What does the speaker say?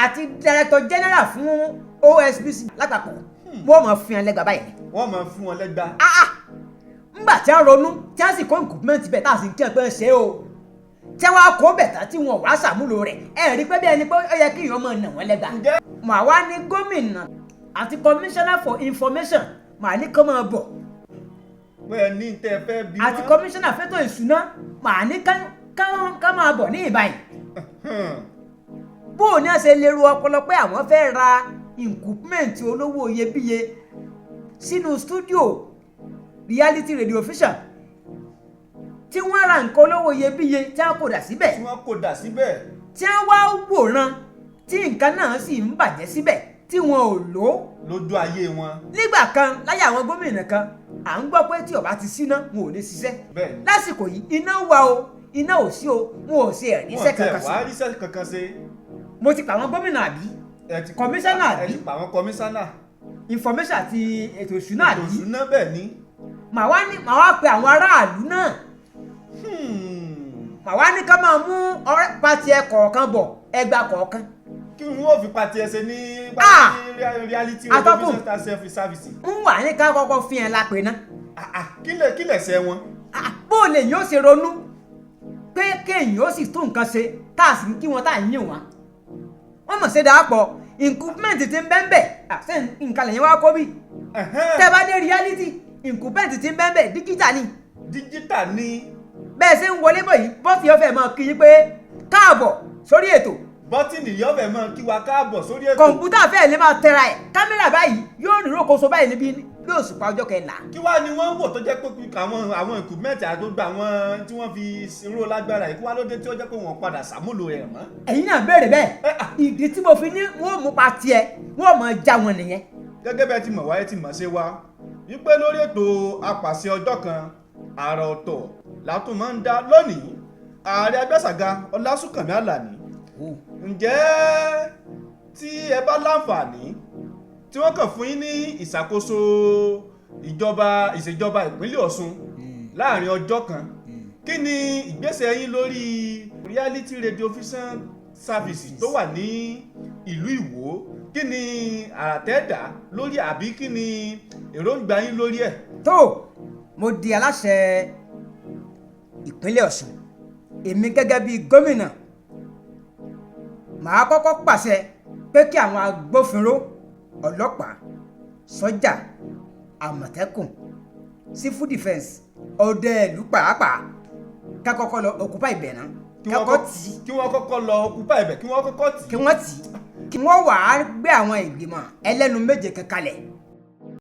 àti director general fún OSBC lápapọ̀ wọ́n mọ̀ fi hàn lẹ́gbàá báyìí. wọ́n mọ̀ fún wọn lẹ́gbàá. ńgbà tí wọ́n ronú tí wọ́n sì kó ìkùpùmẹ́ǹtì bẹ̀ tá a sì ń kí ẹ pé ń ṣe o tí wọ́n á kó bẹ̀tà tí wọ́n wá ṣàmúlò rẹ̀ ẹ rí pé bí ẹni pé ó yẹ kí ìyọ́n mọ̀ nà wọ́n lẹ́gbàá. màá wá ní gómìnà àti commissioner for information màá ní kó máa bọ̀. bẹ́ẹ̀ ní tẹ́ fẹ́ bí àti commissioner fẹ́tọ̀ ìṣúná màá ní ká máa bọ̀ ní ìbáyìí. bó o ní àṣẹ lè ro ọpọlọ pé àwọn fẹ́ ra ìkùpùmẹ́ǹtì olówó iyebíye sínú stúdíò reality radio official tí wọ́n ra nǹkan olówó iyebíye tí wọ́n kò dà síbẹ̀. tí wọ́n wá wòran tí nǹkan náà sì ń bàjẹ́ síbẹ̀ tí wọn ò lò ó. lójú ayé wọn. nígbà kan láyé àwọn gómìnà kan à ń gbọ́ pé tí ó bá ti síná wọn ò lè ṣiṣẹ́. bẹ́ẹ̀ni. lásìkò yìí iná wà o iná ò sí o wọn ò ṣe ẹ̀ríṣẹ́ kankan sí. wọ́n tẹ̀ wá ríṣẹ́ kankan ṣe. mo ti pa àwọn gómìnà àbí. kọmíṣánná àbí. ẹ ti pa àwọn kọmíṣánná. information àti ètò ìṣúná àbí. ètò ìṣúná bẹ́ẹ̀ ni. màá wá pe àwọn aráàlú náà. màá wá ní ká máa mú pati ẹ kọ̀ọ̀kan bọ̀ ẹgbàá kọ̀ọ̀kan. kí wọ́n fi pati ẹsẹ̀ ní reality radio service. ń wà ní ká kọ́kọ́ fi hàn lápè náà. kí lẹ̀ ṣe wọn. bó o lè yín ó ṣe ronú pé kéèyàn ó sì tún nǹkan ṣe tá a sì ń kí wọn tá a yín wọn. wọ́n mọ̀ ṣe dàápọ̀ incumbent ti ń bẹ́ẹ̀ bẹ́ẹ̀ ṣé nǹkan lẹ́yìn wá kó bí. tẹ́ bá dé reality incumbent ti ń bẹ́ẹ̀ bẹ́ẹ̀ digital ni. digital ni. bẹ́ẹ̀ ṣe ń wọlé bọ̀ yìí bọ́ọ̀sì ọ̀fẹ́ máa kí yín pé káàbọ̀ sórí ètò. bọ́tìnì yọ̀fẹ́ máa kí wa káàbọ̀ sórí ètò. kọ̀ǹpútà fẹ́ẹ̀ lè máa tẹra ẹ̀ kámẹ́rà báyìí yóò rìn rókoṣo báyìí níbi bí òṣùpá ọjọ́ kẹlà. kí wàá ni wọ́n ń wò tó jẹ́ pé àwọn ìkùmẹ́ẹ̀tì àdógbò àwọn tí wọ́n fi ró lágbára yìí kí wàá ló dé tí ó jẹ́ pé wọ́n padà ṣàmúlò ẹ̀ mọ́. ẹ̀yin náà béèrè bẹ́ẹ̀ ìdí tí mo fi ní wọ́n mú pa tiẹ̀ wọ́n mọ̀ já wọn nìyẹn. gẹ́gẹ́ bẹ́ẹ̀ ti mọ̀ wáyé ti mọ̀ ṣe wá wípé lórí ètò apàṣẹ ọjọ́ kan àrà ọ̀tọ̀ látún máa ń dá lónìí ààrẹ Agbẹ́sàga Ọlásùnkànmí Àlàní ǹjẹ́ tí ẹ bá láǹfààní tí wọ́n kàn fún yín ní ìṣàkóso ìṣèjọba ìpínlẹ̀ Ọ̀ṣun láàrin ọjọ́ kan kí ni ìgbésẹ̀ yín lórí reality radio official service tó wà ní ìlú Ìwó kí ni àràtẹ́dà lórí àbí kí ni èròǹgbà yín lórí ẹ̀. tó mo di aláṣẹ ìpínlẹ̀ Ọ̀ṣun èmi gẹ́gẹ́ bíi gómìnà màá kọ́kọ́ pàṣẹ pé kí àwọn agbófinró ọlọ́pàá sọ́jà àmọ̀tẹ́kùn civil defence ọdẹ ìlú pàápàá ká kọ́kọ́ lọ òkúpa ibẹ̀ náà kí wọ́n kọ́kọ́ lọ òkúpa ibẹ̀ kí wọ́n kọ́kọ́ tì kí wọ́n wàá gbé àwọn ìgbìmọ̀ ẹlẹ́nu méje kan kalẹ̀